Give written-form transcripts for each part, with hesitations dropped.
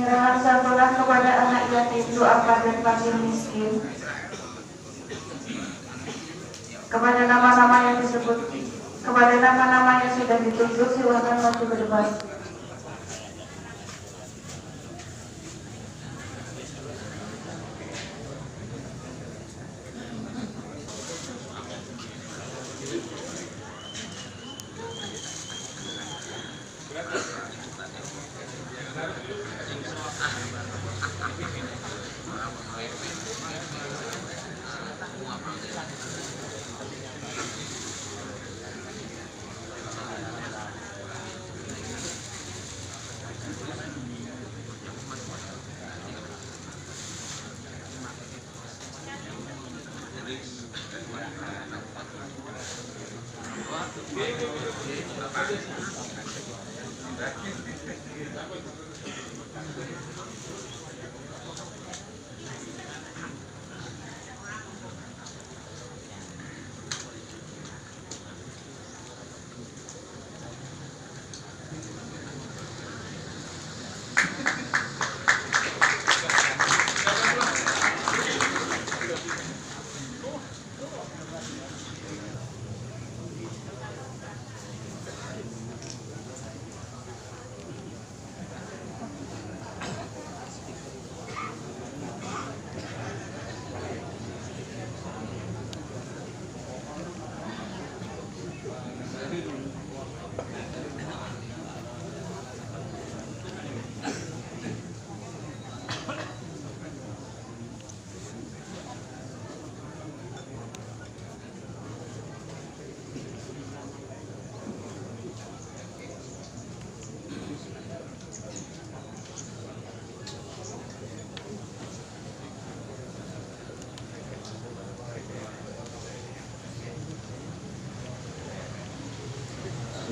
Penyerahan santunan kepada anak yatim, duafa dan fakir miskin. Kepada nama-nama yang disebut, kepada nama-nama yang sudah ditunjuk, silakan maju ke depan.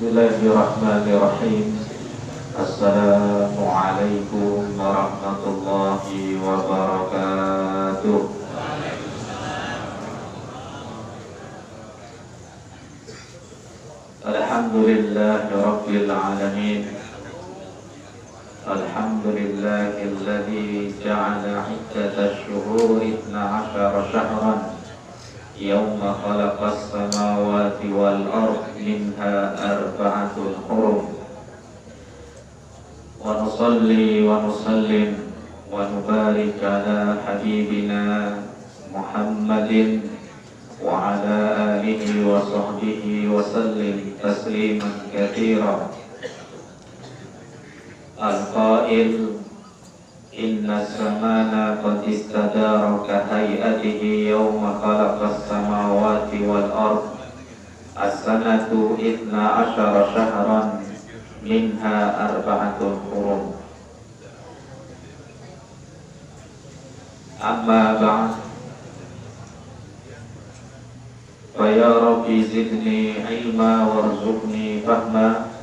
Bismillahirrahmanirrahim. Assalamualaikum warahmatullahi wabarakatuh. Alhamdulillahirabbil alamin. Alhamdulillahilladzi ja'ala 'iddatash shuhuri 12 syahran yawma khalaqas samawati wal ard minha arba'atul hurum. Wa nusalli wa nusallim wa nubarik ala habibina Muhammadin wa ala alihi wa sahbihi wa sallim tasliman katsira. Al-qail inna zamana qad istadara ka hayatihi yawma khalaqas samawati wal ard. As-sanatu 12 syahran minha arba'atul hurum. Amma ba'd, fa ya rabbi zidni ilma warzuqni fahma.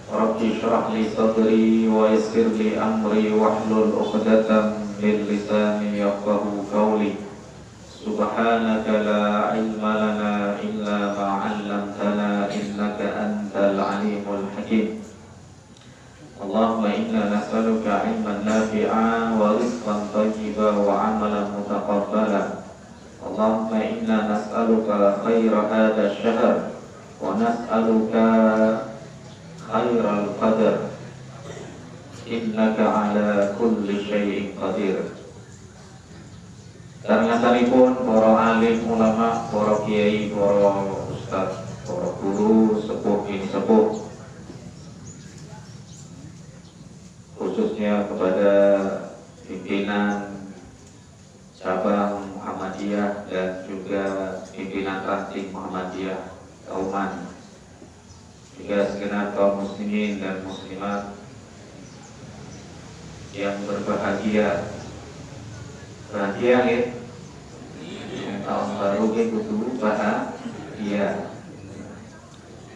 Rabbi shrah li sadri wa yassir li amri wahlul 'uqdatam min lisani yafqahu qawli. Subhanaka la ilma lana illa ma 'allamtana innaka antal alimul hakim. Allahumma inna nas'aluka 'ilman nafi'a wa rizqan thayyiban wa 'amalan mutaqabbala. Allahumma inna nas'aluka khaira hadha ash-shahr wa nas'aluka khairal qadar innaka ala kulli syai'in qadir. Karengasanipun para alim ulama, para kiai, para ustaz, para guru, sepuh ini sepuh, khususnya kepada pimpinan cabang Muhammadiyah dan juga pimpinan ranting Muhammadiyah Kauman, juga segenap kaum muslimin dan muslimat yang berbahagia. Bahagia ya, tahun baru kudu bahagia.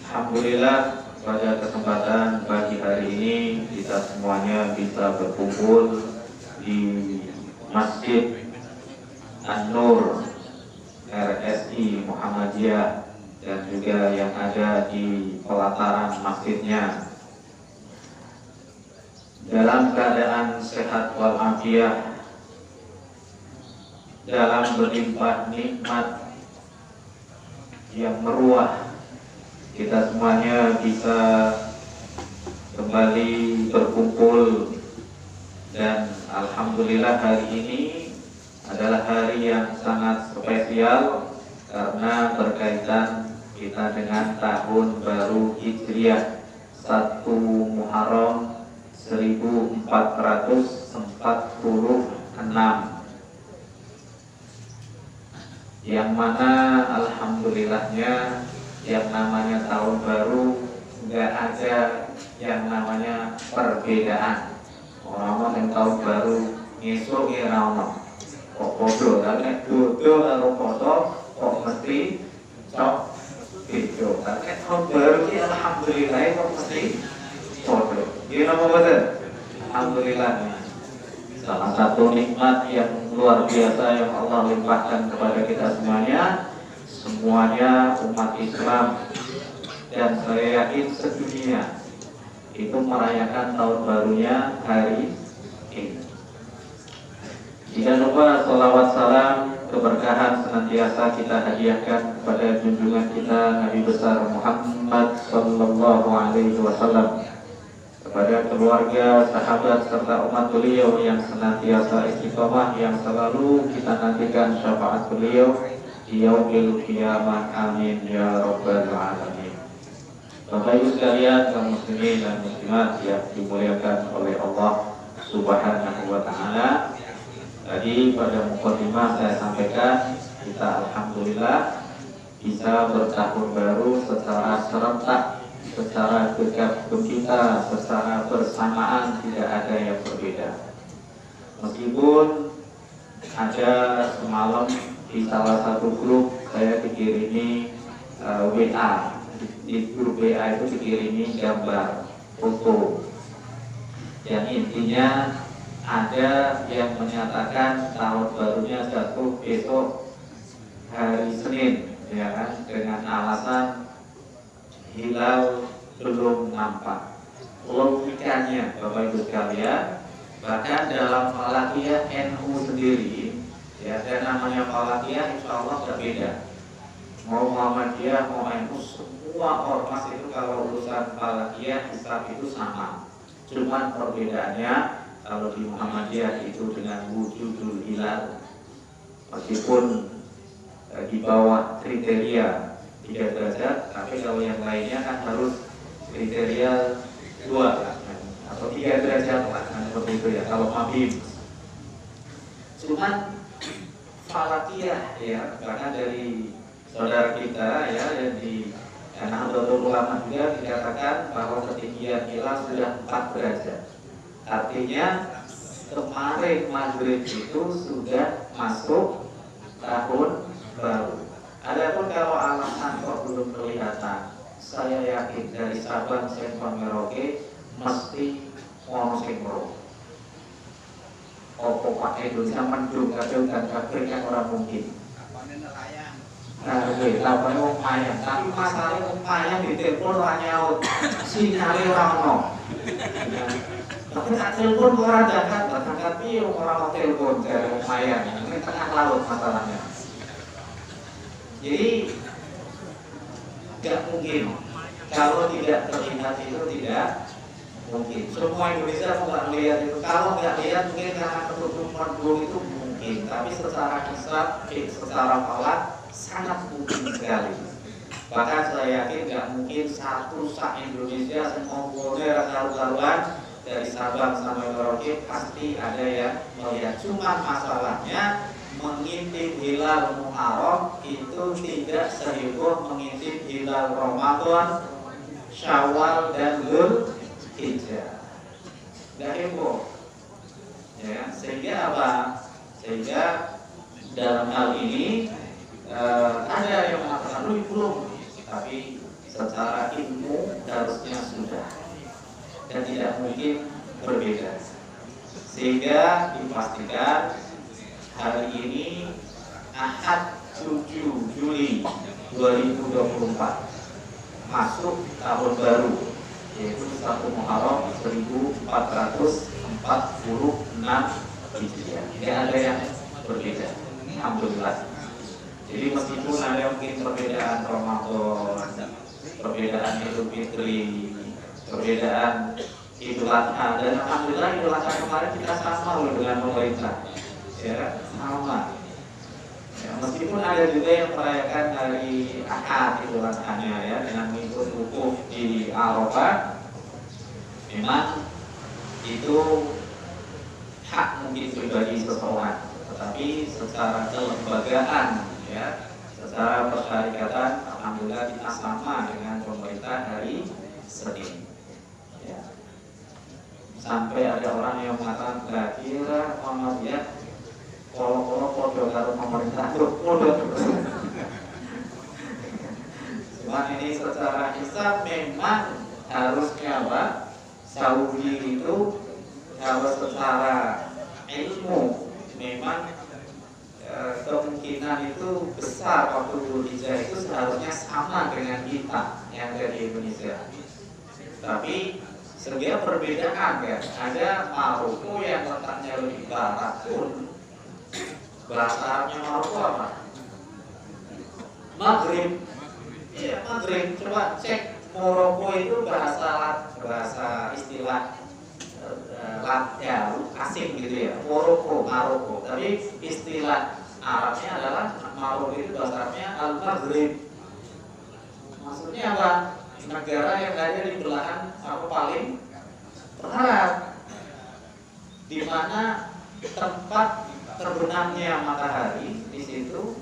Alhamdulillah, pada kesempatan pagi hari ini kita semuanya bisa berkumpul di Masjid An-Nur RSI Muhammadiyah dan juga yang ada di pelataran masjidnya. dalam keadaan sehat walafiat, dalam berlimpah nikmat yang meruah, kita semuanya bisa kembali berkumpul. Dan alhamdulillah hari ini adalah hari yang sangat spesial karena berkaitan kita dengan tahun baru Hijriah 1 Muharram 1446, yang mana alhamdulillahnya yang namanya tahun baru nggak ada yang namanya perbedaan. Orang yang tahun baru ngesuk ya orang kok bodoh, karena bodoh kalau foto kok mesti cok video. Karena tahun baru ini alhamdulillah kok mesti foto. Gimana mau betul? Alhamdulillah. Salah satu nikmat yang luar biasa yang Allah limpahkan kepada kita semuanya umat Islam dan saya yakin sedunia itu merayakan tahun barunya hari ini. Jangan lupa salawat salam keberkahan senantiasa kita hadiahkan kepada junjungan kita Nabi besar Muhammad sallallahu alaihi wasallam, kepada keluarga, sahabat serta umat beliau yang senantiasa istiqomah, yang selalu kita nantikan syafaat beliau di yaumil qiyamah. Amin ya rabbal alamin. Bapak Ibu sekalian, kaum muslimin dan muslimat yang dimuliakan oleh Allah Subhanahu wa taala. Tadi pada mukadimah saya sampaikan kita alhamdulillah bisa bertahun baru secara serentak, secara gegap gempita, secara bersamaan, tidak ada yang berbeda. Meskipun ada semalam di salah satu grup saya dikirimi WA, di grup WA itu dikirimi gambar foto yang intinya ada yang menyatakan tahun barunya jatuh besok hari Senin, ya kan, dengan alasan hilal belum nampak. Logikanya Bapak Ibu sekalian, bahkan dalam falakiyah NU sendiri, ya, dan namanya falakiyah insya Allah berbeda. Mau Muhammadiyah, mau NU, semua ormas itu kalau urusan falakiyah hisab itu sama. Cuman perbedaannya kalau di Muhammadiyah itu dengan wujudul hilal, meskipun di bawah kriteria 3 derajat, tapi kalau yang lainnya kan harus kriteria 2 atau 3 derajat lah, seperti itu ya kalau mabim. Cuman falakiyah ya, karena dari saudara kita ya yang di Nahdlatul Ulama juga dikatakan bahwa ketinggian hilal sudah 4 derajat. Artinya kemarin maghrib itu sudah masuk tahun baru. Adapun kalau alasan kok belum kelihatan, saya yakin dari Sabang sampai Merauke mesti ono sing ro. Opo pakai Indonesia mendung kabeh dan kabeh yang orang mungkin. Nah, lawan wong mayang, tapi masalahnya wong mayang ditelepon ora nyaut, sinyale ora ono. Tapi tak telepon orang datang piye orang mau telepon dari wong mayang. Ini tengah laut masalahnya. Jadi tidak mungkin kalau tidak terlihat itu tidak mungkin. Semua Indonesia nggak lihat itu. Kalau nggak lihat mungkin karena ketutup mendung itu mungkin. Tapi secara hisab, secara falak sangat mungkin sekali. Bahkan saya yakin nggak mungkin satu sak Indonesia semua karuan dari Sabang sampai Merauke pasti ada yang melihat. Cuma masalahnya mengintip hilal Muharram itu tidak seheboh mengintip hilal Ramadan, Syawal dan Dzulhijjah. Tidak heboh. Ya, sehingga apa? Sehingga dalam hal ini ada yang mengatakan belum, tapi secara ilmu harusnya sudah. Dan tidak mungkin berbeda, sehingga dipastikan hari ini Ahad 7 Juli 2024 masuk tahun baru yaitu 1 Muharram 1446 Hijriah. Tidak ada yang berbeda, alhamdulillah. Jadi meskipun ada mungkin perbedaan Ramadan, perbedaan Idul Fitri, perbedaan Idul Adha, dan alhamdulillah Idul Adha kemarin kita sama loh dengan pemerintah, ya sama. Ya, meskipun ada juga yang merayakan hari Ahad Idul Adha-nya ya dengan mengikut wukuf di Arafah, memang itu hak mungkin pribadi seseorang, tetapi secara kelembagaan ya, secara persyarikatan alhamdulillah kita sama dengan pemerintah hari Senin ya. Sampai ada orang yang mengatakan kira Muhammadiyah kalau podo karo pemerintah podo. Cuma ini secara Islam memang harusnya Pak Saudi itu kalau secara ilmu memang kemungkinan itu besar waktu Dzulhijjah itu seharusnya sama dengan kita yang dari Indonesia. Tapi sebenarnya perbedaan ya. Ada Maroko yang letaknya lebih barat pun bahasa Arabnya Maroko apa? Maghrib. Iya Maghrib. Coba cek Maroko itu bahasa istilah ya asing gitu ya, Maroko. Tapi istilah Arabnya adalah Maroko itu bahasa Arabnya Al-Maghrib. Maksudnya apa? Negara yang ada di belahan paling barat, di mana tempat terbenamnya matahari di situ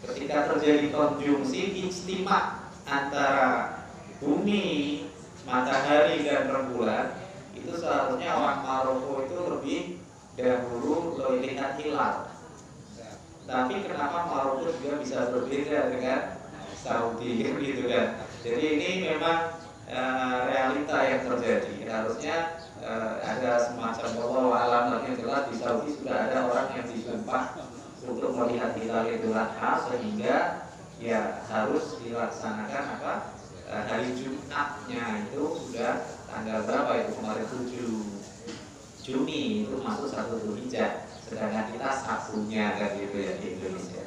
ketika terjadi konjungsi ijtima antara bumi, matahari dan rembulan, itu seharusnya orang Maroko itu lebih dahulu melihat hilal. Tapi kenapa Maroko juga bisa berbeda dengan Saudi gitu kan? Jadi ini memang realita yang terjadi. Harusnya ada semacam wallahu alam, yang jelas di Saudi sudah ada orang yang disumpah untuk melihat hilal Idul Adha, sehingga ya harus dilaksanakan apa? Hari Jumatnya itu sudah tanggal berapa itu kemarin 7 Juni itu masuk 1 Dzulhijjah, sedangkan kita satunya kan gitu ya di Indonesia.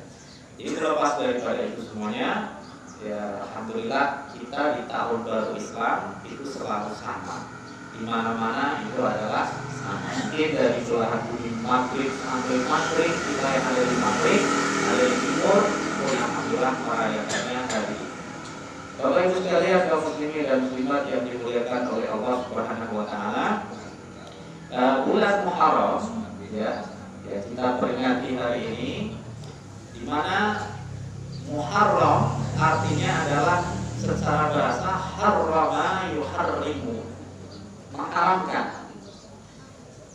Jadi terlepas daripada itu semuanya, ya alhamdulillah kita di tahun baru Islam itu selalu sama, di mana-mana itu adalah sama. Mungkin dari belahan bumi Maghrib sampai Maghrib, kita yang ada di Maghrib, ada di timur, pun alhamdulillah merayakannya hari. Bapak Ibu sekalian, kaum muslimin dan muslimat yang dimuliakan oleh Allah Subhanahu wa taala, bulan Muharram ya kita peringati hari ini, di mana Muharram artinya adalah secara bahasa harrama yuharrimu, mengharamkan,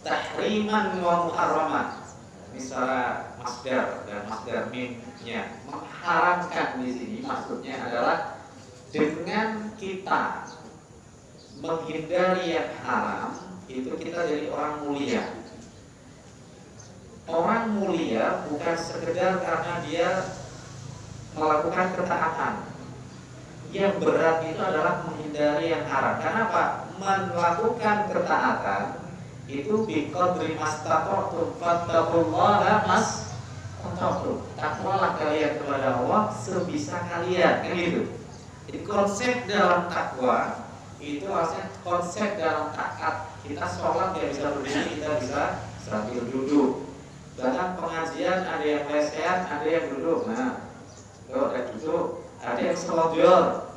tahriman wa muharraman. Ini secara masdar dan masdar mimnya, mengharamkan di sini maksudnya adalah dengan kita menghindari yang haram itu kita jadi orang mulia. Orang mulia bukan sekedar karena dia melakukan ketaatan. Yang berat itu adalah menghindari yang haram. Kenapa? Melakukan ketaatan itu biqadri mastata'tum fattaqullaha mastata'tum. Takwalah kalian kepada Allah sebisa kalian, kan gitu. Jadi konsep dalam takwa itu maksudnya konsep dalam taat. Kita sholat nggak bisa berdiri, kita bisa sambil duduk. Bahkan pengajian ada yang lesehan, ada yang duduk. Nah, kalau ada duduk, ada yang selonjor,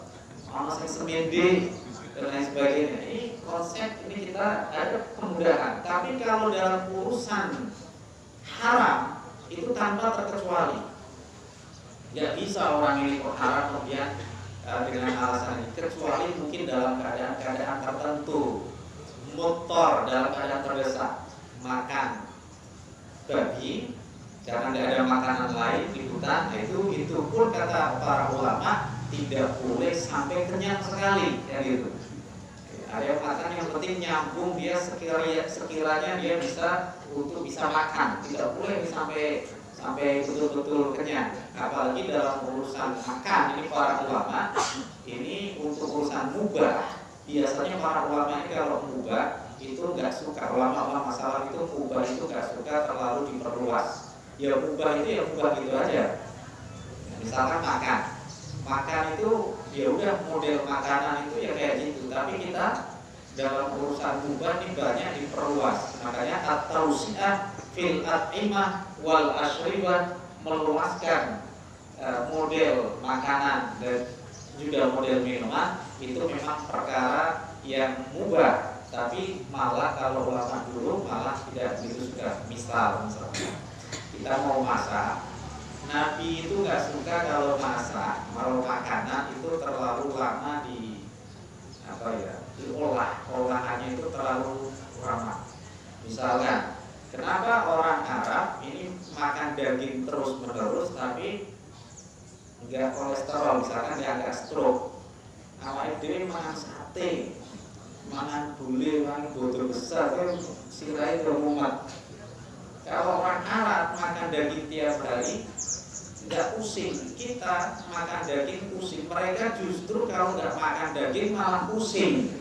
orang yang semedi dan lain sebagainya. Ini konsep ini kita ada kemudahan. Tapi kalau dalam urusan haram itu tanpa terkecuali. Nggak bisa orang ini kok haram kemudian dengan alasan ini, kecuali mungkin dalam keadaan tertentu, mutor dalam keadaan terdesak, makan babi karena tidak ada makanan lain di hutan, itu pun kata para ulama tidak boleh sampai kenyang sekali, ya gitu. Ada yang makan yang penting nyambung, dia sekiranya dia bisa untuk bisa makan, tidak boleh sampai betul-betul kenyang. Apalagi dalam urusan makan, ini para ulama ini untuk urusan mubah biasanya para ulama ini kalau mubah itu nggak suka, ulama-ulama salaf itu mubah itu nggak suka terlalu diperluas. Ya mubah itu ya mubah gitu aja. Misalkan makan itu ya udah model makanan itu ya kayak gitu. Tapi kita dalam urusan mubah ini banyak diperluas. Makanya at-tausi'ah fil at'imah wal ashribah, meluaskan model makanan dan juga model minuman itu memang perkara yang mubah. Tapi malah kalau ulama dulu malah tidak begitu suka. Misalnya kita mau masak, Nabi itu nggak suka kalau masak, kalau makanan itu terlalu lama olahannya itu terlalu lama. Misalnya, kenapa orang Arab ini makan daging terus menerus tapi nggak kolesterol, misalkan dia agak stroke, awalnya dia makan sate, makan gulai, makan bodoh besar, itu sirai bermumat. Kalau orang Arab makan daging tiap hari nggak pusing, kita makan daging pusing, mereka justru kalau nggak makan daging malah pusing.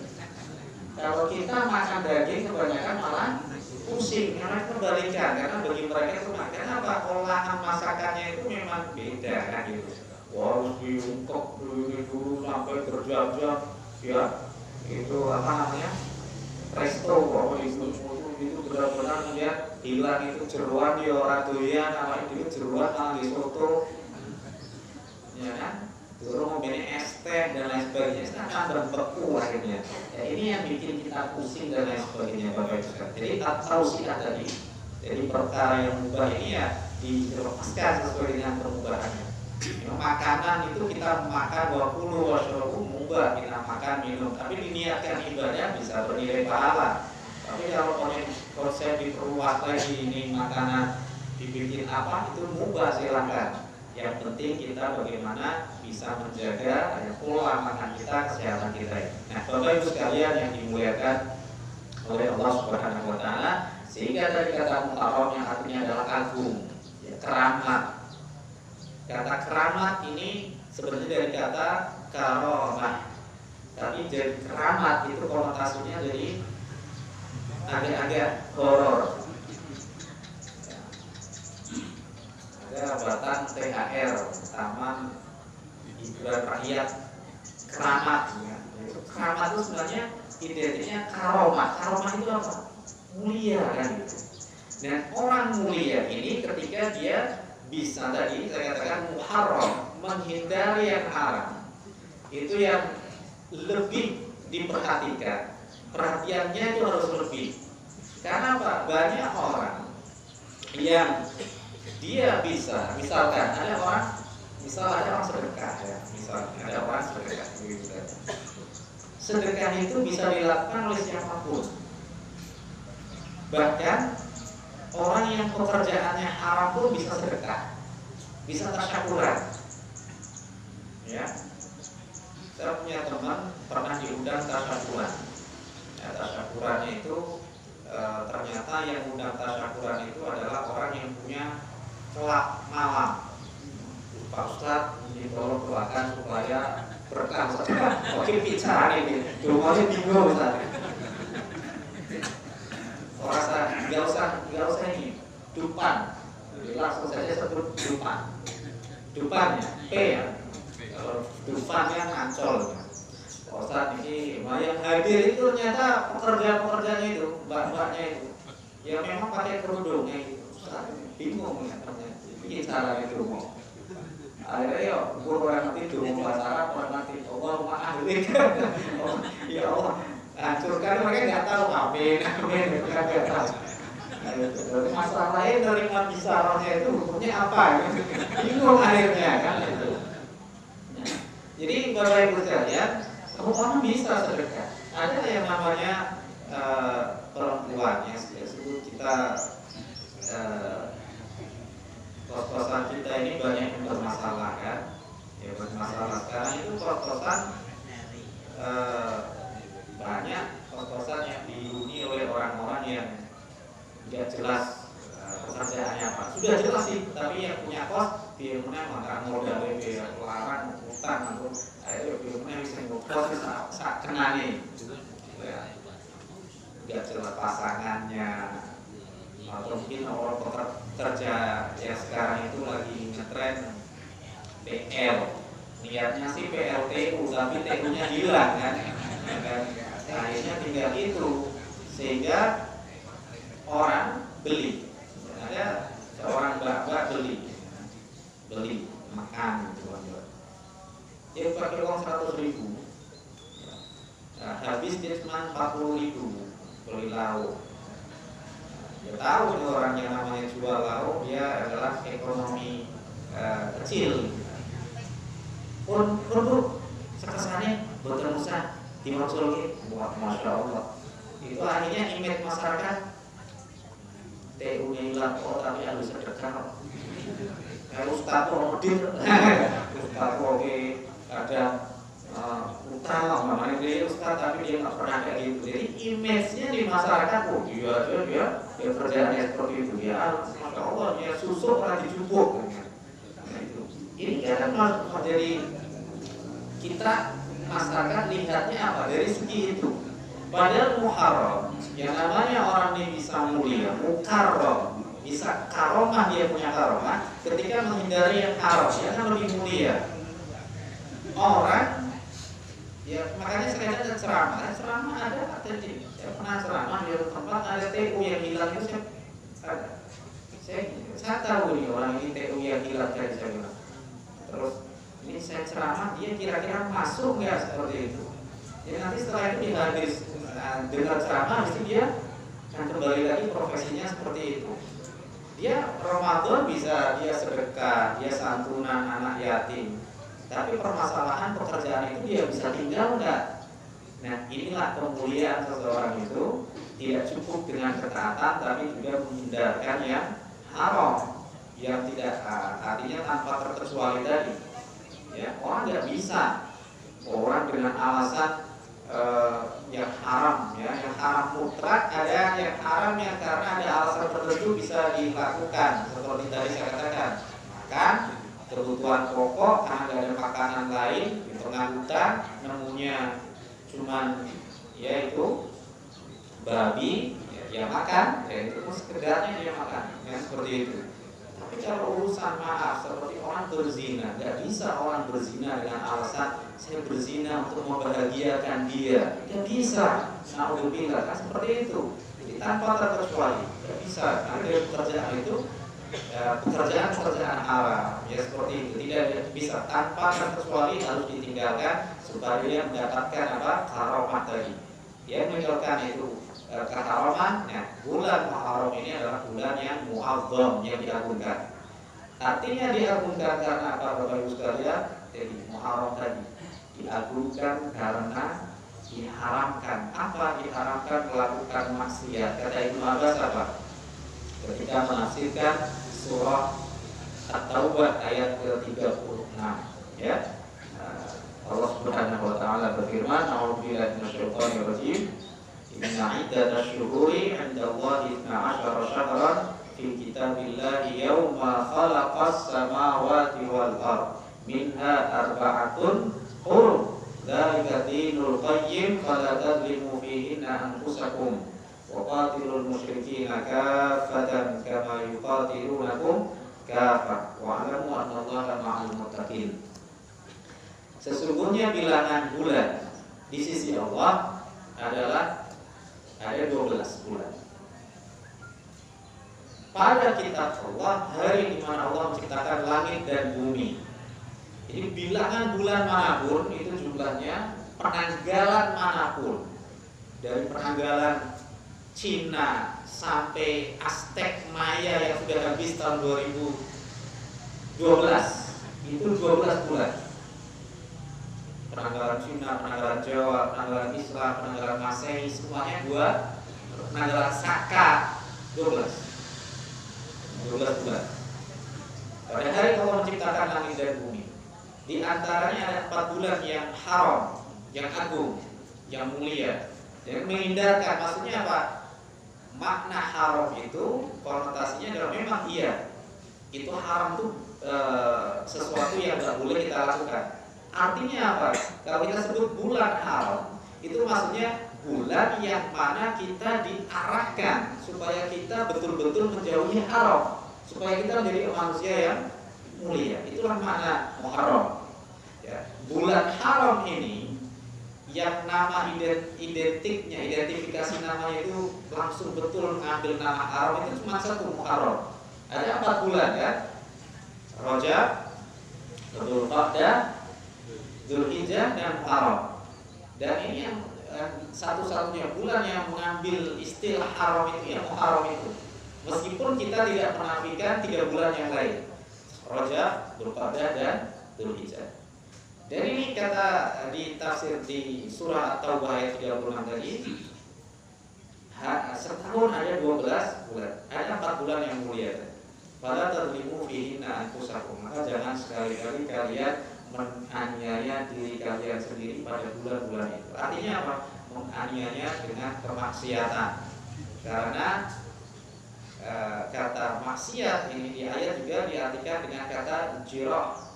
Kalau kita makan daging kebanyakan malah pusing, karena kebalikan, karena bagi mereka itu kenapa olahan masakannya itu memang beda kan gitu. Wah, harus diungkep dulu sampai berjam-jam, ya itu apa namanya resto, itu benar-benar dia hilang itu jeruan di orang doyan, awalnya itu jeruan malah di soto, ya kan? Turun memilih es teh dan lain sebagainya, itu akan berbeku akhirnya. Ya, ini yang bikin kita pusing dan lain sebagainya, Bapak Ibu sekalian. Jadi at-tausi'ah tadi, jadi perkara yang mubah ini ya dilepaskan sesuai dengan perubahannya. Makanan itu kita makan 20 wasyarabu mubah, kita makan minum, tapi diniatkan ibadah bisa bernilai pahala. Tapi kalau konsep diperluas lagi, ini makanan dibikin apa itu mubah, silakan. Yang penting kita bagaimana bisa menjaga pola makan kita, kesehatan kita. Nah, Bapak Ibu sekalian yang dimuliakan oleh Allah Subhanahu wa taala, sehingga tadi kata mukarram yang artinya adalah agung, ya, keramat. Kata keramat ini sebenarnya dari kata karomah, tapi jadi keramat itu konotasinya jadi agak-agak horor. Ada jabatan THR, Taman Hiburan Rakyat Keramat. Ya. Keramat itu sebenarnya identiknya karomah. Karomah itu apa? Mulia kan gitu. Dan orang mulia ini ketika dia bisa tadi saya katakan muharram, menghindari yang haram, itu yang lebih diperhatikan. Perhatiannya itu harus lebih. Karena apa? Banyak orang yang dia bisa, misalkan ada orang sedekah ya, misalkan ada orang sedekah, sedekah itu bisa dilakukan oleh siapapun. Bahkan orang yang pekerjaannya haram pun bisa sedekah, bisa tasyakuran. Ya, saya punya teman pernah diundang tasyakuran. Ya, tasyakurannya itu ternyata yang undang tasyakuran itu adalah orang yang punya kelak malam. Pak Ustadz ditolong doakan supaya berkah. Oke, bicara ini, doanya bingung Ustaz. Nggak usah ini dupan, langsung saja sebut dupan. Dupannya P ya, kalau dupannya Ancol. Ustaz ini yang hadir itu ternyata pekerja-pekerjanya itu, mbak-mbaknya itu, ya memang pakai kerudungnya itu. Ustaz bingung ya ternyata, bikin cara itu mau. Akhirnya ya, gue orang nanti dulu bahasa orang nanti Allah ma'ahlik. Ya Allah, hancurkan mereka nggak tahu amin, mereka nggak tahu. Jadi masalahnya nerima bisarohnya itu hukumnya apa? Bingung akhirnya kan itu. Jadi Bapak Ibu sekalian, orang bisa sedekah. Ada yang namanya perempuan yang sebut kita kos-kosan kita ini banyak yang bermasalah kan, ya bermasalah. Sekarang itu kos-kosan banyak kos-kosan yang dihuni oleh orang-orang yang tidak jelas pekerjaannya apa. Sudah jelas sih, tapi yang punya kos biarnya makan modal biar larang utang atau ayo biarnya bisa ngokos kena senenganane, ya, nggak jelas pasangannya, atau mungkin orang pekerja yang sekarang itu lagi ngetren PL, niatnya sih PLTU tapi TU-nya hilang kan, akhirnya tinggal itu sehingga orang beli, ada seorang mbak beli makan teman-teman, dia pakai uang 100.000, nah, habis dia cuma 40.000 beli lauk. Dia tahu nih orang yang namanya jual lauk dia adalah ekonomi kecil. Pun sekesane boten usah dimaksud buat masya Allah. Itu akhirnya image masyarakat TU-nya hilang kok tapi harus sedekah. Kalau Ustaz Odin, Ustaz oke ada utang namanya dia Ustaz tapi dia nggak pernah kayak gitu. Jadi image-nya di masyarakat, oh dia kerjaannya seperti itu ya, masya Allah dia susuk orang dijubuk. Nah, itu. Ini kan menjadi kita masyarakat lihatnya apa dari segi itu. Padahal muharram yang namanya orang ini bisa mulia, mukarram, bisa karomah, dia punya karomah ketika menghindari yang haram, dia kan lebih mulia. Orang ya makanya saya ada ceramah ada tadi. Saya pernah ceramah di tempat ada TU yang hilang itu saya tahu nih orang ini TU yang hilang tadi saya bilang. Terus ini saya ceramah dia kira-kira masuk nggak seperti itu. Jadi nanti setelah itu dia habis dengar ceramah, mesti dia akan kembali lagi profesinya seperti itu. Dia Ramadan bisa dia sedekah, dia santunan anak yatim. Tapi permasalahan pekerjaan itu dia bisa tinggal enggak? Nah, inilah kemuliaan seseorang itu tidak cukup dengan ketaatan, tapi juga menghindarkan yang haram, yang tidak artinya tanpa terkecuali tadi. Ya, orang nggak bisa orang dengan alasan yang haram, ya, yang haram mutlak, ada yang haram yang karena ada alasan tertentu bisa dilakukan, seperti tadi saya katakan, makan kebutuhan pokok karena tidak ada makanan lain di tengah hutan, nemunya cuman yaitu babi, ya makan, ya itu sekedarnya dia makan, ya seperti itu. Tapi kalau urusan maaf seperti orang berzina, nggak bisa orang berzina dengan alasan saya berzina untuk membahagiakan dia, nggak bisa. Naudzubillah, kan seperti itu. Jadi tanpa terkecuali, nggak bisa. Ada pekerjaan itu pekerjaan haram, ya seperti itu. Tidak bisa tanpa terkecuali harus ditinggalkan supaya dia mendapatkan apa karomah tadi. Dia meninggalkan itu keharaman. Nah, bulan Muharram ini adalah bulan yang mu'azzam, yang diagungkan. Artinya diagungkan karena apa Bapak Ibu sekalian? Jadi Muharram tadi diagungkan karena diharamkan. Apa diharamkan? Melakukan maksiat. Kata Ibnu Abbas apa? Ketika menafsirkan surah At-Taubah ayat ke-36, ya. Allah Subhanahu wa taala berfirman, "A'udzubillahi minasyaitonir rajim. Inna 'iddatash syuhuri 'indallahi 12 syahran fi kitabillahi yauma khalaqas samawati wal ardh minha arba'atun hurum dzalika dinul qayyim fala tadlimu fihinna anfusakum wa qatilul musyrikina kaffatan kama yuqatilunakum kaffah wa 'alamu annallaha ma'al muttaqin." Sesungguhnya bilangan bulan di sisi Allah adalah ada 12 bulan. Pada kitab Allah, hari di mana Allah menciptakan langit dan bumi. Jadi bilangan bulan manapun itu jumlahnya, penanggalan manapun, dari penanggalan Cina sampai Aztec Maya yang sudah habis tahun 2012, itu 12 bulan. Penanggalan Cina, penanggalan Jawa, penanggalan Islam, penanggalan Masehi, semuanya penanggalan Saka 12 bulan. Pada hari Allah menciptakan langit dan bumi, di antaranya ada 4 bulan yang haram, yang agung, yang mulia, yang menghindarkan. Maksudnya apa? Makna haram itu konotasinya adalah memang iya, itu haram itu sesuatu yang tidak boleh kita lakukan. Artinya apa? Kalau kita sebut bulan haram, Itu maksudnya bulan yang mana kita diarahkan supaya kita betul-betul menjauhi haram, supaya kita menjadi manusia yang mulia. Itulah makna Muharram. Ya. Bulan haram ini yang nama identifikasi namanya itu langsung betul mengambil nama haram itu cuma satu, Muharram. Ada 4 bulan kan? Rajab, Dzulqa'dah, Dzulhijjah, dan Muharram. Dan ini yang satu-satunya bulan yang mengambil istilah haram itu ya Muharram itu. Meskipun kita tidak menafikan 3 bulan yang lain, Rajab, Dzulqa'dah, dan Dzulhijjah. Dan ini kata di tafsir di surah At-Taubah ayat 36 tadi, setahun ada 12 bulan, ada 4 bulan yang mulia. Fala tadlimu fihinna anfusakum, maka jangan sekali-kali kalian menganiaya diri kalian sendiri pada bulan-bulan itu. Artinya apa? Menganiaya dengan kemaksiatan. Karena kata maksiat ini di ayat juga diartikan dengan kata jirah.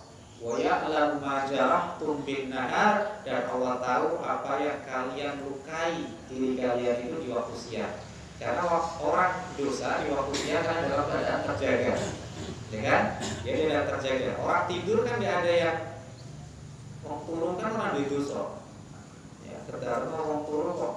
Wa ya'lamu ma jarahtum bin nahar, dan Allah tahu apa yang kalian lukai diri kalian itu di waktu siang. Karena orang dosa di waktu siang kan dalam keadaan terjaga, ya kan? Dia tidak terjaga. Orang tidur kan tidak ada yang mau turun kan orang dosa. Ya, terdapat mau turun kok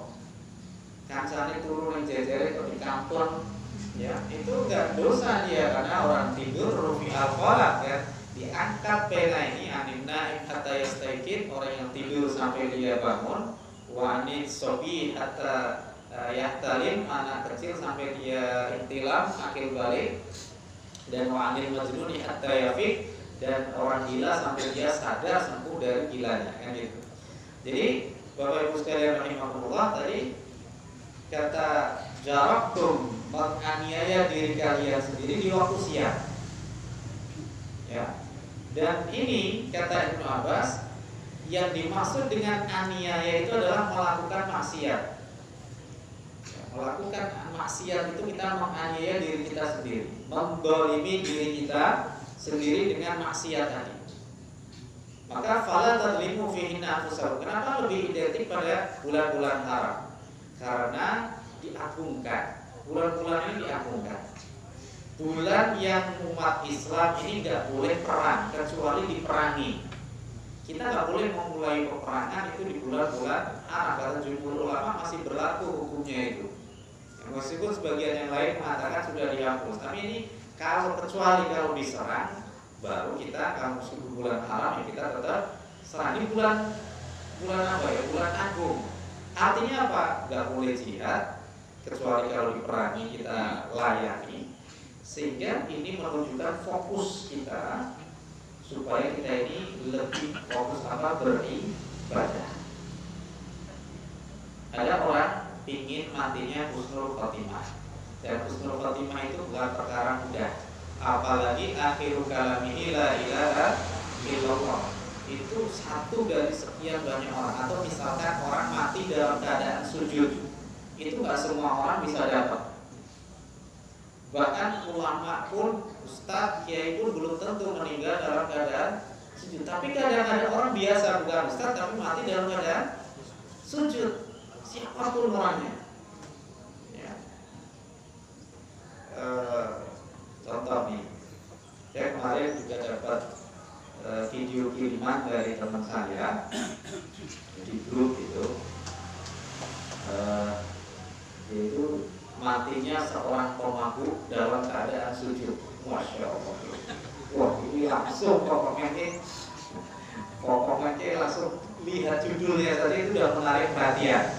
kancane turun yang jejer kok di kampung, ya itu enggak dosa dia karena orang tidur rufi al-qalam kan. Diangkat pena ini animna hatta yastaiqin, orang yang tidur sampai dia bangun, wa anit sobi hatta yahtalim, anak kecil sampai dia intilam akil balik, dan wa anil majnuni hatta yafiq, dan orang gila sampai dia sadar sembuh dari gilanya kan gitu. Jadi Bapak Ibu sekalian rahimakumullah, tadi kata jaraktum, menganiaya diri kalian sendiri di waktu siang. Ya. Dan ini kata Ibnu Abbas, yang dimaksud dengan aniaya itu adalah melakukan maksiat. Ya, melakukan maksiat itu kita menganiaya diri kita sendiri, mendolimi diri kita sendiri dengan maksiat tadi. Maka fala tadlimu fihinna anfusakum. Kenapa lebih identik pada bulan-bulan haram? Karena diagungkan. Bulan-bulan ini diagungkan. Bulan yang umat Islam ini nggak boleh perang kecuali diperangi. Kita nggak boleh memulai peperangan itu di bulan-bulan haram. Kata jumhur ulama masih berlaku hukumnya itu. Ya, meskipun sebagian yang lain mengatakan sudah dihapus, tapi ini kecuali kalau diserang, baru kita kalau sudah bulan haram ya kita tetap serang. Ini bulan apa ya? Bulan agung. Artinya apa? Nggak boleh jihad kecuali kalau diperangi kita layani. Sehingga ini menunjukkan fokus kita supaya kita ini lebih fokus beribadah. Ada orang ingin matinya husnul khotimah, dan husnul khotimah itu bukan perkara mudah. Apalagi akhiru kalamihi la ilaha illallah, itu satu dari sekian banyak orang. Atau misalkan orang mati dalam keadaan sujud, itu nggak semua orang bisa dapat. Bahkan ulama pun, ustadz, kiai pun belum tentu meninggal dalam keadaan sujud. Tapi kadang-kadang orang biasa bukan ustadz tapi mati dalam keadaan sujud, siapapun orangnya. Ya. Contoh nih, saya kemarin juga dapat video kiriman dari teman saya di grup itu, yaitu matinya seorang pemabuk dalam keadaan sujud. Masya Allah. Wah, ini langsung pokoknya langsung lihat judulnya tadi itu sudah menarik perhatian.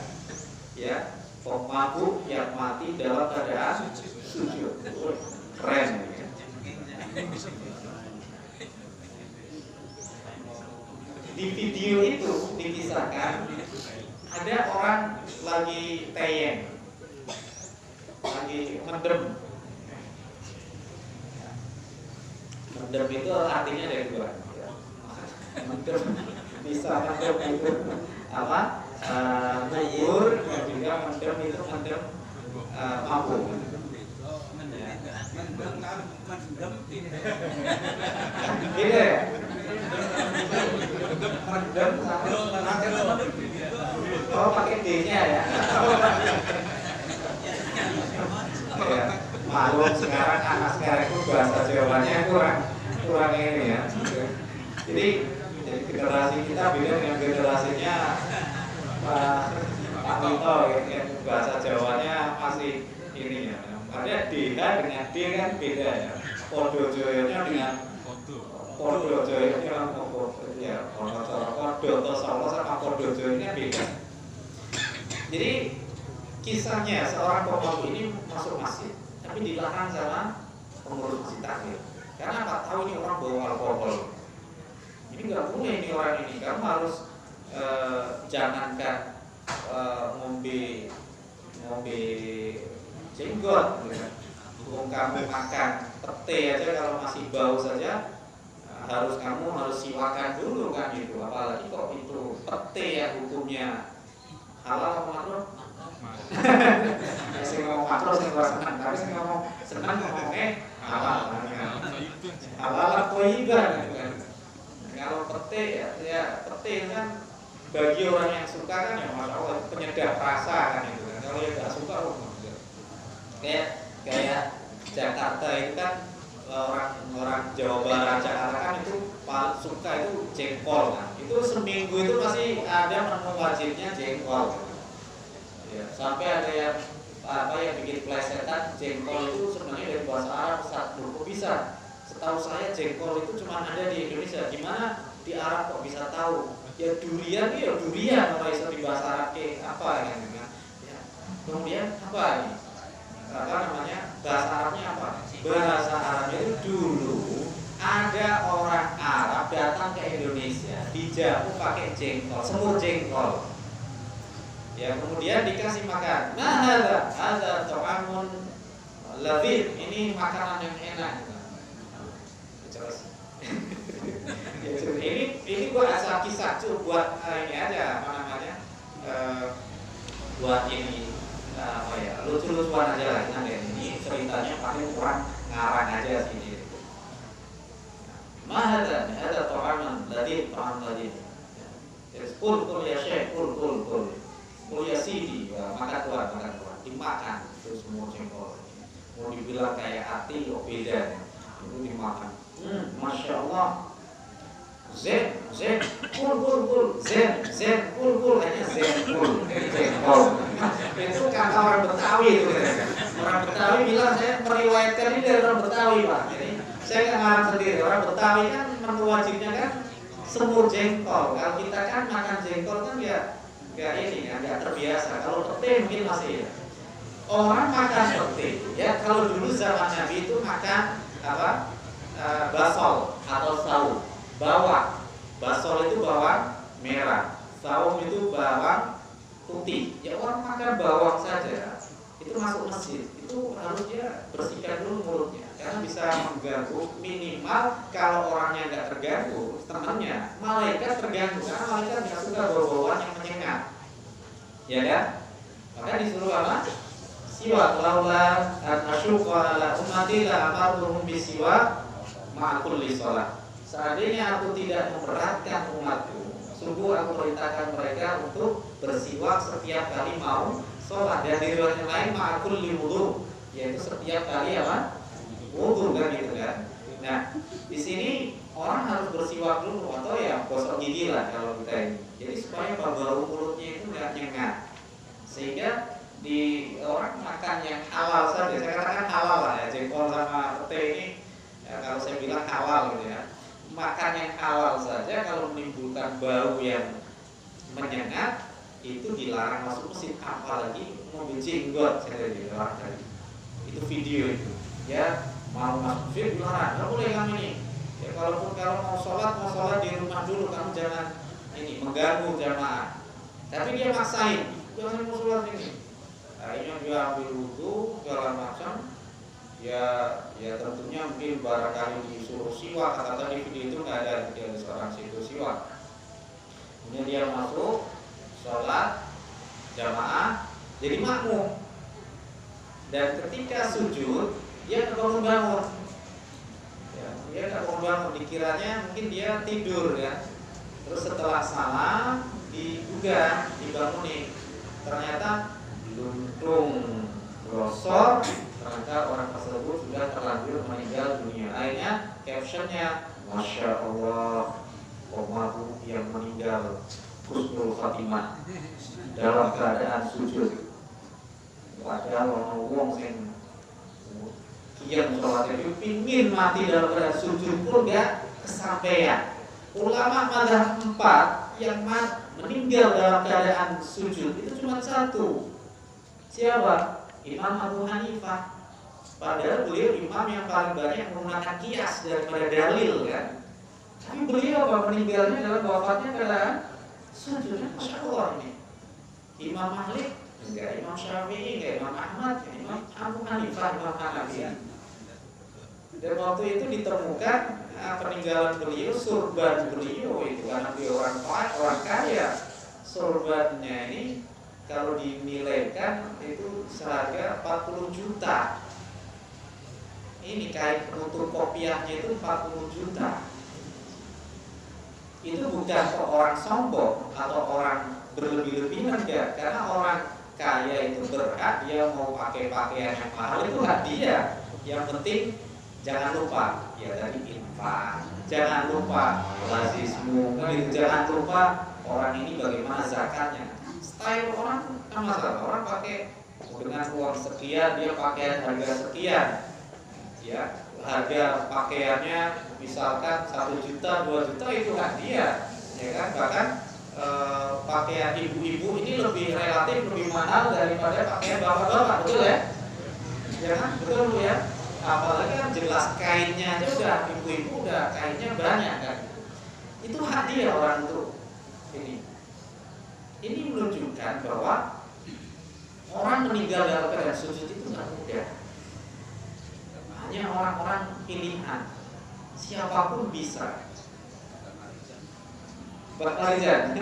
Ya, pemabuk yang mati dalam keadaan sujud. Keren ya. Di video itu dikisahkan ada orang lagi teyeng, lagi mendem. Mendem itu artinya dari dua. Mendem bisa mendem itu apa? Bubur, juga mendem itu mendem mabuk. Beda ya? Mendem sama oh idenya ya. Ya, maklum sekarang anak sekarang itu bahasa Jawanya kurang ini ya. Jadi generasi kita beda dengan generasinya Pak Tito yang bahasa Jawanya masih ini ya. Makanya DH dengan D kan beda ya. Podo Joyonya dengan Podo Joyonya ya, Podo atau Solo sama Podo Joyonya beda. Jadi kisahnya seorang pemuda ini masuk masjid, tapi dilarang sama pengurus masjid takmir. Karena apa? Tahu ini orang bawa alkohol. Ini nggak boleh ini orang ini. Kamu harus jangankan ngombe jenggot, kamu makan pete aja kalau masih bau saja kamu harus siwakan dulu kan gitu. Apalagi kok itu pete ya hukumnya halal apa makruh? Saya ngomong makruh saya nggak senang, tapi saya ngomong senang ngomongnya halal. Halal apa ibadah kan? Kalau pete ya pete kan bagi orang yang suka kan ya masya Allah penyedap rasa kan itu kan. Kalau yang nggak suka kayak Jakarta itu kan orang Jawa Barat Jakarta kan itu suka itu jengkol kan. Itu seminggu itu masih ada menu wajibnya jengkol. Ya, sampai ada yang bikin plesetan jengkol itu sebenarnya dari bahasa Arab. Kok bisa? Setahu saya jengkol itu cuma ada di Indonesia. Gimana di Arab kok bisa tahu? Ya durian ya durian kalau bisa di bahasa Arab kayak apa kan? Ya. Kemudian apa ini? Apa namanya? Bahasa Arabnya apa? Bahasa Arabnya itu dulu ada orang Arab datang ke Indonesia dijamu pakai jengkol, semur jengkol. Ya kemudian dikasih makan. Nah ada ta'amun ladzid, ini makanan yang enak. Terus ini buat asal kisah tuh buat ini aja apa namanya buat ini lucu-lucuan aja lah ini ceritanya paling kurang ngarang aja sini. Mahada ada ta'amun ladzid ta'am ladzid. Terus kul ya syekh kul ya sidi makan tuan dimakan terus semua jengkol. Mau dibilang kayak hati kok beda itu dimakan. Masya Allah. Zen, kul, hanya jengkol. Itu kata orang Betawi itu. Orang Betawi bilang saya meriwayatkan ini dari orang Betawi Pak. Jadi saya nggak ngarang sendiri. Orang Betawi kan menu wajibnya kan semur jengkol. Kalau kita kan makan jengkol kan ya ini kan nggak terbiasa. Kalau pete mungkin masih ya. Orang makan pete ya kalau dulu zaman Nabi itu makan apa? Basol atau saum, bawang. Basol itu bawang merah, saum itu bawang putih. Ya orang makan bawang saja itu masuk masjid itu harusnya bersihkan dulu mulutnya karena bisa mengganggu. Minimal kalau orangnya nggak terganggu, temannya malaikat terganggu karena malaikat nggak suka bau-bauan yang menyengat. Ya kan? Maka disuruh apa? Siwak laula an asyqa ala ummati la amartuhum bisiwak ma'akul li sholat. Seandainya aku tidak memberatkan umatku, sungguh aku perintahkan mereka untuk bersiwak setiap kali mau sholat. Dan di riwayat yang lain ma'akul li wudu, yaitu setiap kali apa? Wudu kan gitu kan. Nah, di sini orang harus bersiwak dulu atau ya gosok gigi lah kalau kita ini. Jadi supaya bau mulutnya itu nggak nyengat. Sehingga di orang makan yang halal saja, saya katakan halal lah ya, jengkol sama pete ini ya, kalau saya bilang halal gitu ya, makan yang halal saja kalau menimbulkan bau yang menyengat itu dilarang masuk masjid, apalagi mobil jenggot. Saya dilarang tadi itu video itu ya, mau masuk masjid dilarang, nggak boleh kamu ini ya. Kalau mau sholat di rumah dulu, kamu jangan ini mengganggu jamaah. Tapi dia maksain, jangan mau sholat ini. Akhirnya dia ambil wudhu segala macam. Ya tentunya mungkin barangkali disuruh siwak, kata tadi video itu nggak ada seorang situ siwak. Kemudian dia masuk sholat jamaah jadi makmum, dan ketika sujud dia bangun-bangun ya, dia nggak bangun-bangun, dikiranya mungkin dia tidur ya. Terus setelah salam dibangunin, ternyata luntung gosor, ternyata orang tersebut sudah terlanjur meninggal dunia. Akhirnya captionnya, Masya Allah, Omaru yang meninggal husnul khatimah dalam keadaan sujud. Padahal ono wong sing kian sholat itu pingin mati dalam keadaan sujud pun gak kesampaian. Ulama mazhab 4 yang meninggal dalam keadaan sujud itu cuma satu. Siapa? Imam Abu Hanifah. Padahal beliau imam yang paling banyak menggunakan kias daripada dalil kan. Tapi beliau apa meninggalnya dalam wafatnya keadaan sujudnya, Masya Allah ini. Imam Malik enggak, Imam Syafi'i enggak, Imam Ahmad, Imam Abu Hanifah, Imam Hanafi. Dan waktu itu ditemukan peninggalan beliau, surban beliau itu karena beliau orang kaya. Surbannya ini kalau dinilaikan itu seharga 40 juta. Ini kain penutup kopiahnya itu 40 juta. Itu bukan orang sombong atau orang berlebih-lebihan enggak, karena orang kaya itu berhak dia mau pakai pakaian yang mahal itu hak dia. Yang penting jangan lupa ya tadi infak, jangan lupa lazismu, jangan lupa orang ini bagaimana zakatnya. Style orang kan masalah, orang pakai dengan uang sekian dia pakaian harga sekian, ya harga pakaiannya misalkan 1 juta, 2 juta itu hak dia, ya kan. Bahkan pakaian ibu-ibu ini lebih relatif lebih mahal daripada pakaian bapak-bapak, betul ya? Ya kan, betul Bu ya. Apalagi kan jelas kainnya aja udah ibu-ibu udah kainnya banyak kan. Itu hak dia orang itu. Ini menunjukkan bahwa orang meninggal dalam keadaan sujud itu nggak mudah. Hanya orang-orang pilihan, siapapun bisa. Bakarijan.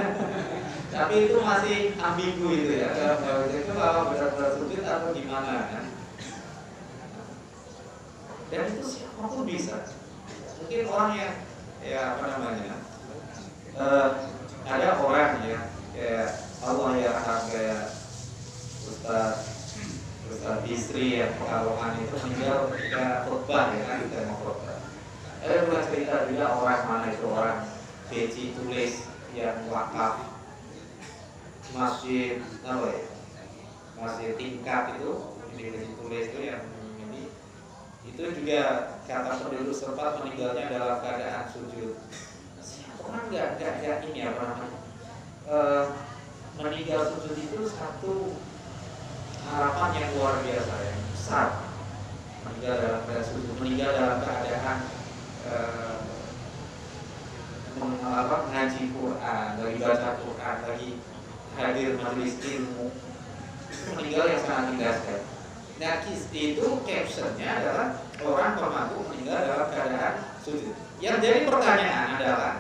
Tapi itu masih ambigu itu ya. Itu kalau benar-benar sujud atau gimana kan? Dan itu siapapun bisa. Mungkin orang yang ya apa namanya? Ada orang ya kayak Allah ya kayak Ustaz Bisri yang Pekalongan itu meninggal ketika khutbah ya kan, kita mau khutbah. Ada bukan cerita juga orang mana itu orang beci tulis yang wakaf masjid apa ya, masjid tingkat itu di beci tulis itu yang ini itu juga kata penduduk setempat meninggalnya dalam keadaan sujud. Orang nggak ini apa namanya meninggal sujud itu satu harapan yang luar biasa yang besar. Meninggal dalam keadaan sujud, meninggal dalam keadaan mengaji Quran, lagi baca Quran, lagi hadir majelis ilmu, itu meninggal yang sangat dahsyat. Nah, itu captionnya adalah orang pemabuk meninggal dalam keadaan sujud. Yang jadi pertanyaan adalah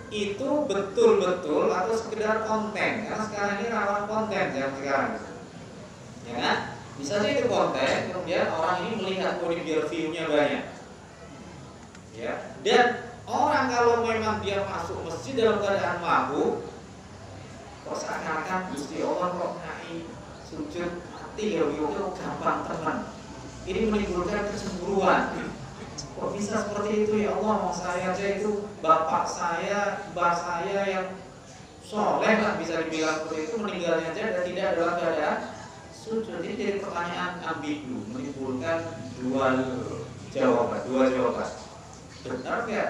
itu betul-betul atau sekedar konten? Karena sekarang ini rawan konten zaman sekarang, ya kan? Bisa saja itu konten, kemudian orang ini melihat biar view-nya banyak, ya. Dan orang kalau memang dia masuk masjid dalam keadaan mabuk, kok seakan-akan Gusti Allah kok ngai sujud mati ya gitu gampang teman. Ini menimbulkan kecemburuan. Kok bisa seperti itu ya Allah? Mau saya aja itu bapak saya, mbak saya yang soleh lah bisa dibilang seperti itu, meninggalnya aja dan tidak dalam keadaan sujud. Ini jadi pertanyaan ambigu, menimbulkan dua jawaban. Benar nggak?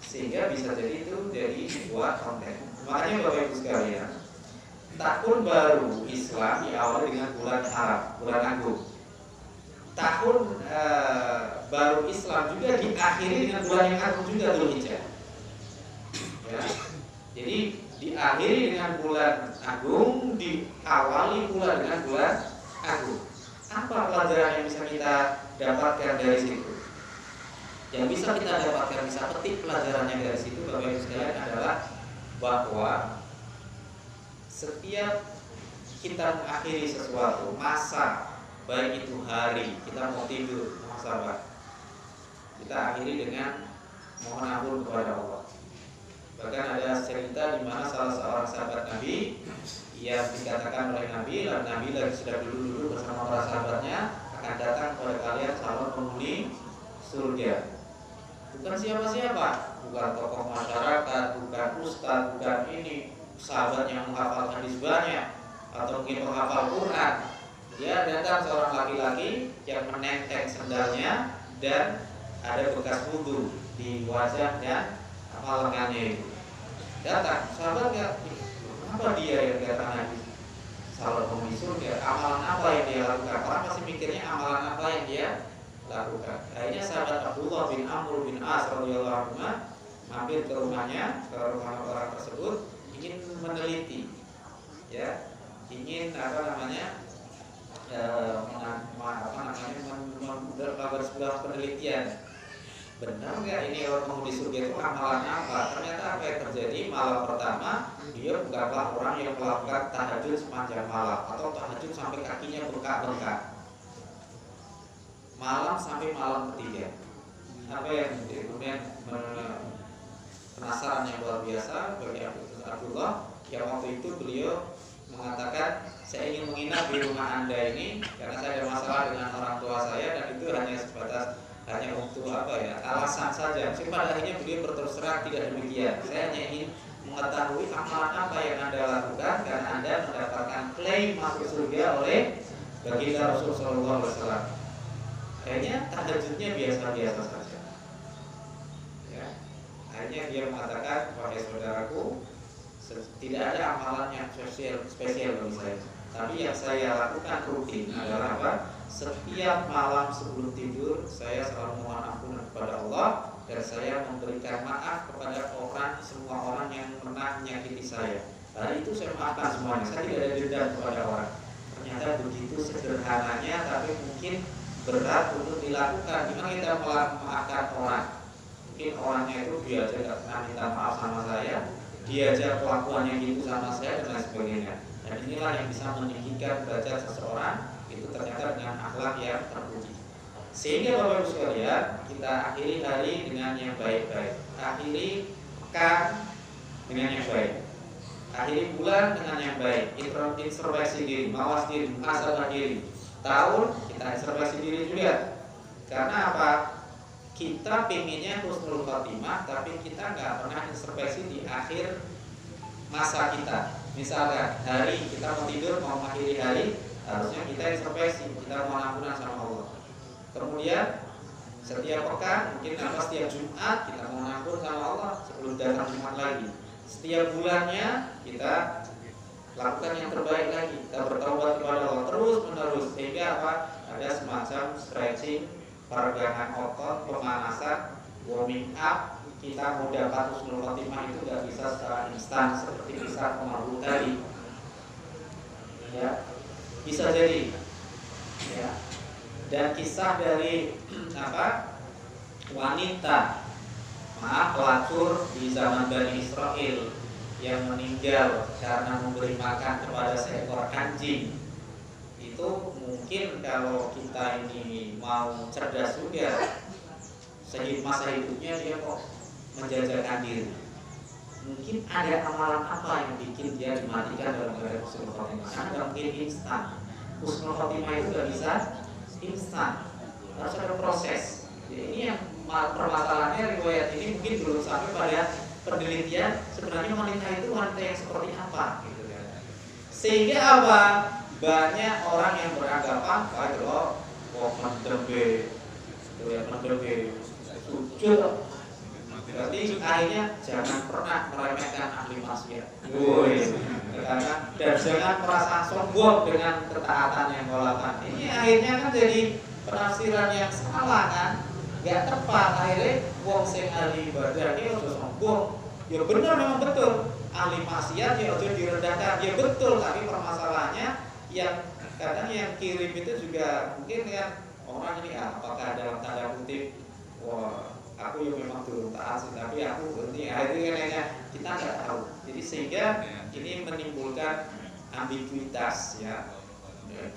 Sehingga bisa jadi itu jadi sebuah konten. Makanya Bapak Ibu sekalian, tahun baru Islam diawali dengan bulan Arab, bulan Agung. Tahun baru Islam juga diakhiri dengan bulan yang agung juga, Dzulhijjah. Ya. Jadi diakhiri dengan bulan agung, diawali pula dengan bulan agung. Apa pelajaran yang bisa kita dapatkan dari situ? Yang bisa kita dapatkan, bisa petik pelajarannya dari situ Bapak Ibu sekalian adalah bahwa setiap kita mengakhiri sesuatu masa, baik itu hari kita mau tidur, muhasabah, kita akhiri dengan mohon ampun kepada Allah. Bahkan ada cerita di mana salah seorang sahabat Nabi yang dikatakan oleh Nabi, lalu Nabi lagi sudah duduk bersama para sahabatnya, akan datang kepada kalian calon penghuni surga. Bukan siapa-siapa, bukan tokoh masyarakat, bukan ustadz, bukan ini sahabat yang menghafal hadis banyak atau mungkin menghafal Quran. Dia datang seorang laki-laki yang menenteng sendalnya dan ada bekas wudhu di wajah dan lengannya itu. Datang sahabat ya, apa dia yang datang Nabi? Calon penghuni surga, amalan apa yang dia lakukan? Orang pasti mikirnya amalan apa yang dia lakukan. Akhirnya sahabat Abdullah bin Amr bin As radhiyallahu anhu mampir ke rumahnya, ke rumah orang tersebut, ingin meneliti, ya, ingin melakukan sebuah penelitian. Benar nggak ini orang penghuni surga itu amalan apa? Ternyata apa yang terjadi? Malam pertama dia bukanlah orang yang melakukan tahajud sepanjang malam atau tahajud sampai kakinya bengkak-bengkak. Malam sampai malam ketiga. Apa yang kemudian penasaran yang luar biasa bagi Abdullah, yang waktu itu beliau mengatakan, saya ingin menginap di rumah Anda ini karena saya ada masalah dengan orang tua saya, dan itu hanya sebatas untuk alasan saja. Tapi pada akhirnya beliau berterus terang tidak demikian. Saya hanya ingin mengetahui amalan apa yang Anda lakukan karena Anda mendapatkan klaim masuk surga oleh baginda Rasulullah SAW. Akhirnya tahajudnya biasa-biasa saja. Ya. Akhirnya dia mengatakan, wahai saudaraku, tidak ada amalan yang spesial bagi saya. Tapi yang saya lakukan rutin adalah apa? Setiap malam sebelum tidur saya selalu mohon ampunan kepada Allah, dan saya memberikan maaf kepada semua orang yang pernah menyakiti saya. Hari itu saya maafkan semuanya. Saya tidak ada dendam kepada orang. Ternyata begitu sederhananya, tapi mungkin berat untuk dilakukan. Gimana kita memaafkan orang? Mungkin orangnya itu dia aja nggak pernah minta maaf sama saya, dia aja kelakuannya gitu sama saya dan lain sebagainya. Dan inilah yang bisa meninggikan derajat seseorang itu ternyata dengan akhlak yang terpuji. Sehingga Bapak Ibu sekalian, kita akhiri hari dengan yang baik-baik, akhiri pekan dengan yang baik, akhiri bulan dengan yang baik, introspeksi diri, mawas diri, muhasabah diri. Tahun kita introspeksi diri juga. Karena apa? Kita pinginnya husnul khotimah, tapi kita nggak pernah introspeksi di akhir masa kita. Misalkan hari kita mau tidur, mau mengakhiri hari, harusnya kita introspeksi, kita mohon ampunan sama Allah. Kemudian setiap pekan, mungkin setiap Jumat kita mohon ampun sama Allah sebelum datang Jumat lagi. Setiap bulannya kita lakukan yang terbaik lagi, kita bertaubat kepada Allah terus menerus, sehingga apa? Ada semacam stretching, peregangan otot, pemanasan, warming up. Kita mau dapat husnul khotimah itu nggak bisa secara instan seperti kisah pemabuk tadi, ya, bisa jadi, ya. Dan kisah dari wanita pelacur di zaman Bani Israel yang meninggal karena memberi makan kepada seekor anjing, itu mungkin kalau kita ini mau cerdas juga, masa hidupnya dia kok menjajakan diri. Mungkin ada amalan apa yang bikin dia dimatikan dalam keadaan husnul khotimah? Karena nggak mungkin instan. Husnul khotimah itu nggak bisa instan, harus ada proses. Jadi ini yang permasalahannya, riwayat ini mungkin belum sampai pada penelitian sebenarnya wanita itu wanita yang seperti apa, gitu kan. Sehingga apa? Banyak orang yang beranggapan kalau mendembe, sujud. Berarti akhirnya jangan pernah meremehkan ahli maksiat, dan jangan merasa sombong dengan ketaatan yang kau lakukan. Ini akhirnya kan jadi penafsiran yang salah kan, nggak tepat. Akhirnya wong sing ahli ibadah ini harus sombong. Ya benar, memang betul. Ahli maksiat ya harus direndahkan, ya betul. Tapi permasalahannya yang kadang yang kirim itu juga mungkin kan orang ini apakah dalam tanda kutip, wah aku yang memang turun taat sih, tapi aku berhenti. Akhirnya kita nggak tahu. Jadi sehingga ini menimbulkan ambiguitas, ya,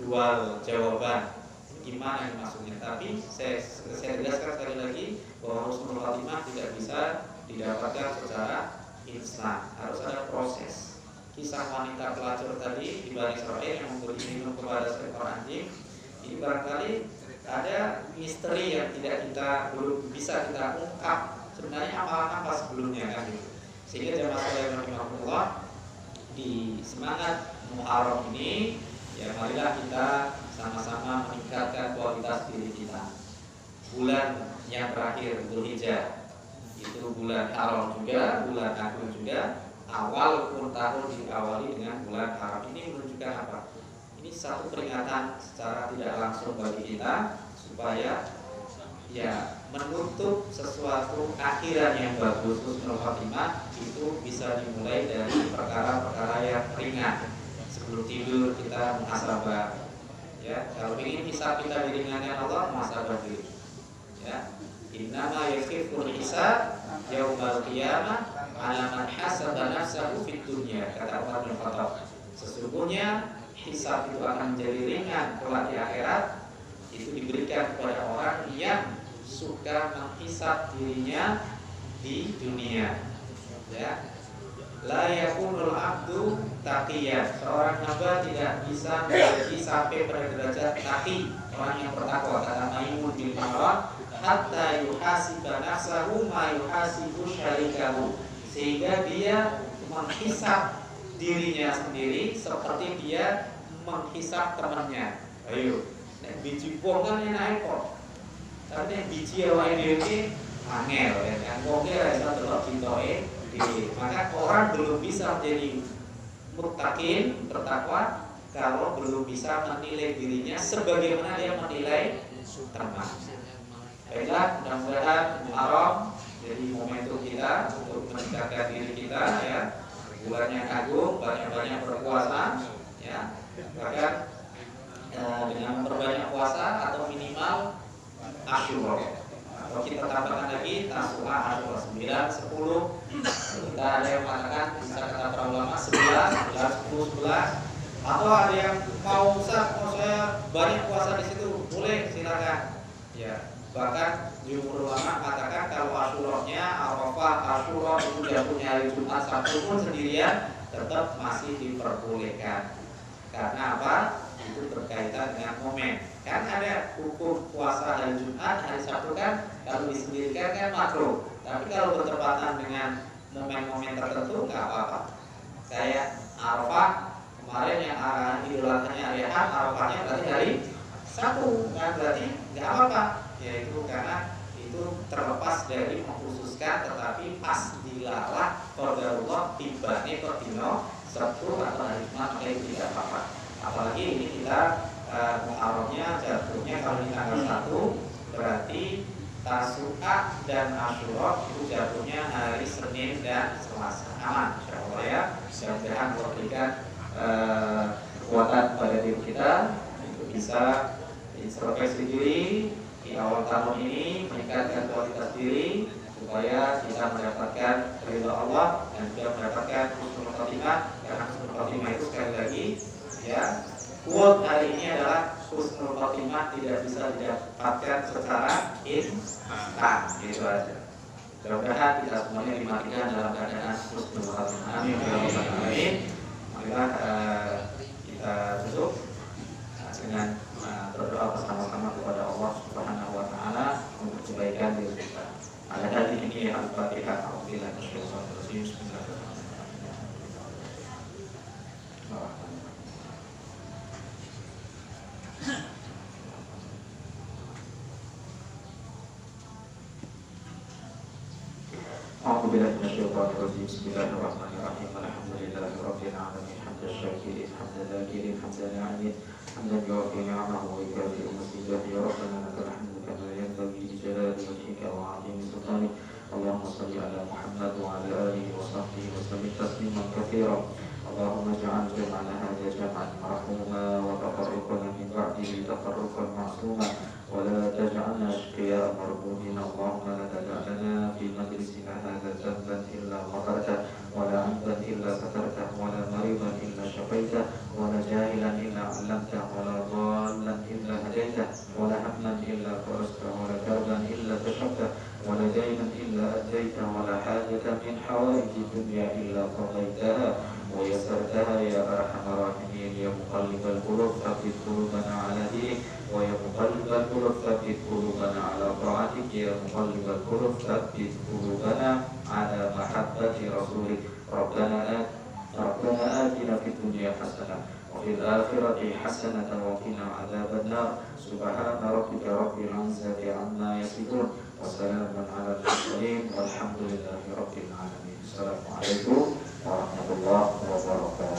dual jawaban. Gimana ini maksudnya? Tapi saya jelaskan sekali lagi bahwa husnul khotimah tidak bisa didapatkan secara instan, harus ada proses. Kisah wanita pelacur tadi di Bani Israil yang memberi minum kepada seekor anjing, ini barangkali ada misteri yang belum bisa kita ungkap sebenarnya apa sebelumnya kan gitu. Sehingga jamaah sekalian rahimahullah, di semangat Muharram ini ya marilah kita sama-sama meningkatkan kualitas diri kita. Bulan yang terakhir Dzulhijjah itu bulan haram juga, bulan agung juga. Awal pun tahun diawali dengan bulan haram. Ini menunjukkan apa? Ini satu peringatan secara tidak langsung bagi kita supaya ya menutup sesuatu akhiran yang bagus, husnul khotimah itu bisa dimulai dari perkara-perkara yang ringan. Sebelum tidur kita muhasabah, ya kalau ingin hisab kita diringankan Allah, muhasabah diri, ya. Innama yakiful hisab yaumal qiyamah ala man hasaba nafsahu fid dunya, kata Umar bin Khattab. Sesungguhnya hisab itu akan menjadi ringan kelak di akhirat, itu diberikan kepada orang yang suka menghisab dirinya di dunia, ya. La yakunul abdu taqiyyan, seorang hamba tidak bisa menjadi sampai pada derajat taqi, orang yang bertakwa, kata Maimun bin Imran, hatta yuhasiba nafsahu ma yuhasibu syarikahu, sehingga dia menghisab dirinya sendiri seperti dia menghisab temannya. Ayo, nek biji buah kan enak kok. Tapi nek biji awake dhewe angel ya, yang wong ora iso delok cintoke dhewe. Maka orang belum bisa menjadi muttaqin, bertakwa kalau belum bisa menilai dirinya sebagaimana dia menilai teman. Baiklah, mudah-mudahan Muharram jadi momentum kita untuk meningkatkan diri kita, ya. Bulan yang agung, banyak-banyak berpuasa, ya. Bahkan dengan memperbanyak puasa atau minimal Asyura. Kalau kita tambahkan lagi Tasu'a, Asyura 9, 10. Kita ada yang mengatakan bisa kata para ulama 11, 10, 11. Atau ada yang mau saya banyak puasa di situ, boleh silakan. Ya. Bahkan jumhur ulama mengatakan kalau Asyuranya, Arafah, Asyura itu jatuhnya hari Jumat, Sabtu pun sendirian tetap masih diperbolehkan. Karena apa? Itu berkaitan dengan momen. Kan ada hukum puasa hari Jumat, hari Sabtu kan kalau disendirikan kan makruh. Tapi kalau bertepatan dengan momen-momen tertentu nggak apa-apa. Kayak Arafah kemarin yang Idul Adha-nya hari Ahad, Arafahnya berarti hari Sabtu, kan berarti nggak apa-apa. Yaitu karena itu terlepas dari mengkhususkan, tetapi pas dilalah qadarullah tibane perdino Sabtu atau hari Jumat, maka itu tidak apa-apa. Apalagi ini kita Muharramnya jatuhnya kalau di tanggal 1, berarti Tasu'a dan Asyura itu jatuhnya hari Senin dan Selasa. Aman insyaallah ya. Mudah-mudahan memberikan kekuatan pada diri kita untuk bisa introspeksi diri di awal tahun ini, meningkatkan kualitas diri supaya kita mendapatkan ridha Allah dan juga mendapatkan husnul khotimah. Karena husnul khotimah itu sekali lagi, ya, quote hari ini adalah husnul khotimah tidak bisa didapatkan secara instan, gitu aja. Mudah-mudahan kita semuanya dimatikan dalam keadaan husnul khotimah. Amin ya rabbal alamin. Marilah kita tutup dengan berdoa bersama-sama kepada Allah Subhanahu wa taala untuk kebaikan diri kita. Ada hadis ini Al-Fatihah. Alhamdulillah. Bismillahirrahmanirrahim. A'udzubillahi minasyaitonir rajim. Bismillahirrahmanirrahim. Alhamdulillahirabbil alamin. Hamdan syakirin, hamdan zakirin, hamdan na'im. حمدا يوافي نعمه ويكافئ مزيده يا ربنا لك الحمد كما ينبغي لجلال وجهك وعظيم سلطانك. اللهم صل على محمد وعلى اله وصحبه وسلم تسليما كثيرا. اللهم اجعل جمعنا هذا جمعا مرحوما وتفرقنا من بعده تفرقا معصوما ولا تجعلنا اشقياء مربوطين. اللهم لا تدع لنا في مجلسنا هذا ذنبا الا غفرته ولا عيبا الا سترته ولا مريضا الا شفيته ولا جاهلا الا علمته ولا ضالا الا هديته ولا هما الا فرجته ولا كربا الا كشفته ولا دينا الا اديته ولا حاجه من حوائج الدنيا إلا قضيتها ويسرتها يا أرحم الراحمين يا مقلب القلوب ثبت قلوبنا على دينك ويا مقلب القلوب ثبت قلوبنا على طاعتك يا مقلب القلوب ثبت قلوبنا على محبة رسولك ربنا آتنا في الدنيا حسنة وفي الآخرة حسنة وقنا عذاب النار سبحان ربك رب العزة عما يصفون وسلام على المرسلين والحمد لله رب العالمين. السلام عليكم warahmatullahi wabarakatuh.